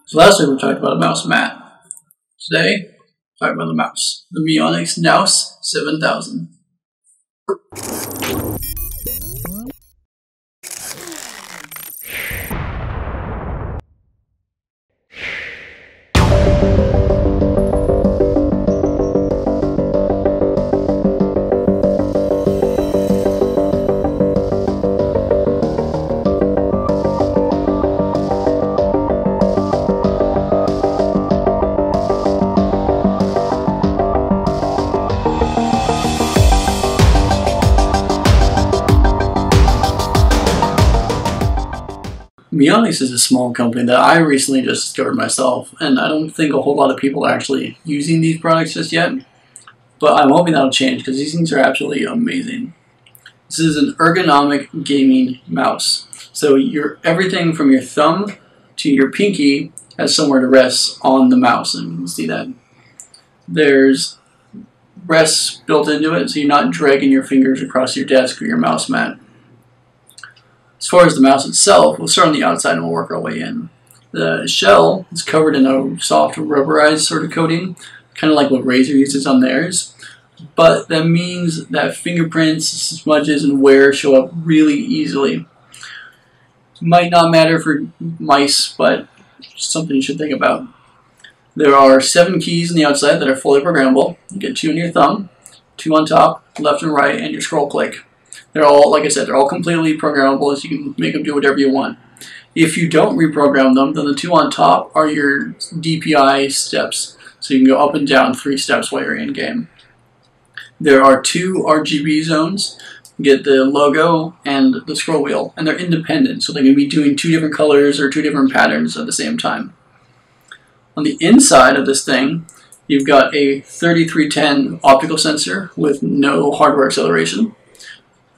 So last week we talked about a mouse mat. Today, we're talking about the mouse, the Mionix Naos 7000. Mionix is a small company that I recently just discovered myself, and I don't think a whole lot of people are actually using these products just yet, but I'm hoping that'll change because these things are absolutely amazing. This is an ergonomic gaming mouse. So everything from your thumb to your pinky has somewhere to rest on the mouse, and you can see that. There's rests built into it, so you're not dragging your fingers across your desk or your mouse mat. As far as the mouse itself, we'll start on the outside and we'll work our way in. The shell is covered in a soft rubberized sort of coating, kind of like what Razer uses on theirs. But that means that fingerprints, smudges, and wear show up really easily. Might not matter for mice, but something you should think about. There are 7 keys on the outside that are fully programmable. You get 2 on your thumb, 2 on top, left and right, and your scroll click. They're all, like I said, they're all completely programmable, so you can make them do whatever you want. If you don't reprogram them, then the 2 on top are your DPI steps. So you can go up and down 3 steps while you're in game. There are 2 RGB zones. You get the logo and the scroll wheel, and they're independent, so they can be doing 2 different colors or 2 different patterns at the same time. On the inside of this thing, you've got a 3310 optical sensor with no hardware acceleration.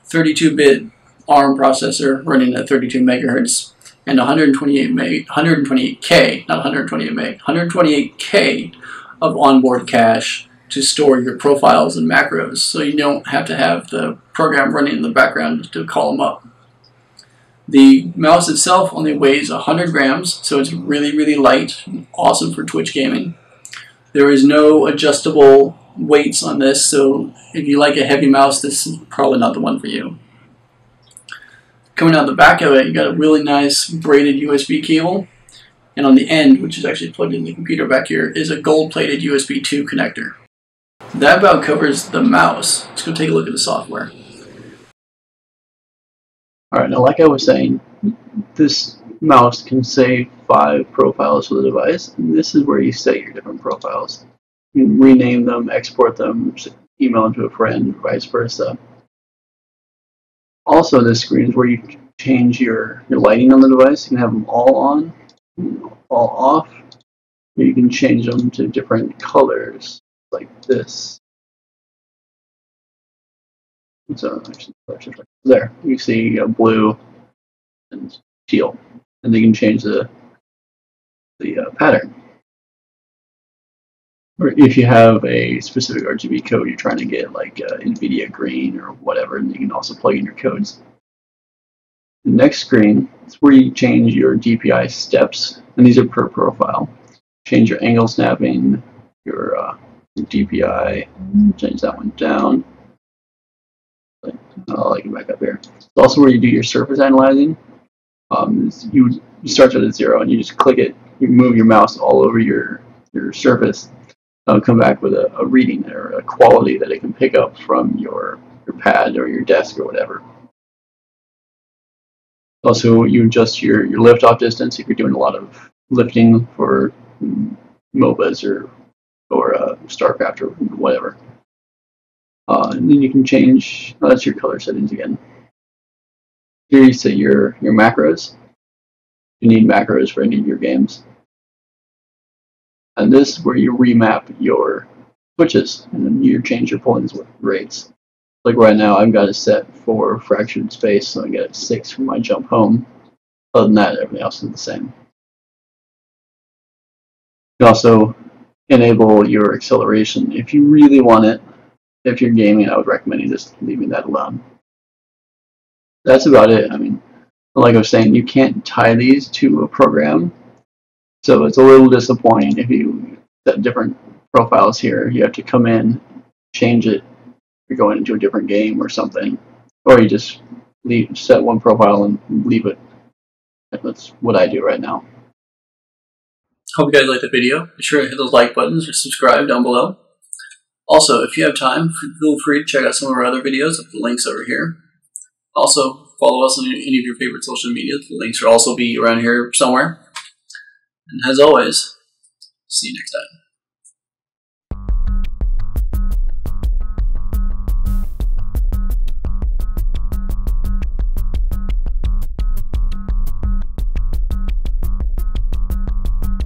32-bit ARM processor running at 32 megahertz, and 128K, not 128 meg, 128K of onboard cache to store your profiles and macros, so you don't have to have the program running in the background to call them up. The mouse itself only weighs 100 grams, so it's really, really light, awesome for Twitch gaming. There is no adjustable weights on this, so if you like a heavy mouse, this is probably not the one for you. Coming out the back of it, you got a really nice braided USB cable, and on the end, which is actually plugged in the computer back here, is a gold-plated USB 2 connector. That about covers the mouse. Let's go take a look at the software. Alright, now like I was saying, this mouse can save 5 profiles for the device, and this is where you set your different profiles. You can rename them, export them, email them to a friend, vice versa. Also, this screen is where you change your lighting on the device. You can have them all on, all off. You can change them to different colors, like this. So, there, you see blue and teal. And you can change the pattern. Or if you have a specific RGB code you're trying to get, like NVIDIA green or whatever, and you can also plug in your codes. The next screen is where you change your DPI steps, and these are per profile. Change your angle snapping, your DPI, change that one down. I'll like it back up here. It's also where you do your surface analyzing. You start at 0 and you just click it. You move your mouse all over your surface. It'll come back with a reading or a quality that it can pick up from your pad or your desk or whatever. Also, you adjust your lift-off distance if you're doing a lot of lifting for MOBAs or StarCraft or whatever. And then you can change, that's your color settings again. Here you set your macros. You need macros for any of your games. And this is where you remap your switches, and then you change your polling rates. Like right now, I've got it set for fractured space, so I get 6 for my jump home. Other than that, everything else is the same. You also enable your acceleration if you really want it. If you're gaming, I would recommend you just leaving that alone. That's about it. I mean, like I was saying, you can't tie these to a program. So it's a little disappointing if you set different profiles here. You have to come in, change it, you're going into a different game or something, or you just set one profile and leave it. That's what I do right now. Hope you guys liked the video. Be sure to hit those like buttons or subscribe down below. Also, if you have time, feel free to check out some of our other videos with the links over here. Also, follow us on any of your favorite social media. The links will also be around here somewhere. And as always, see you next time.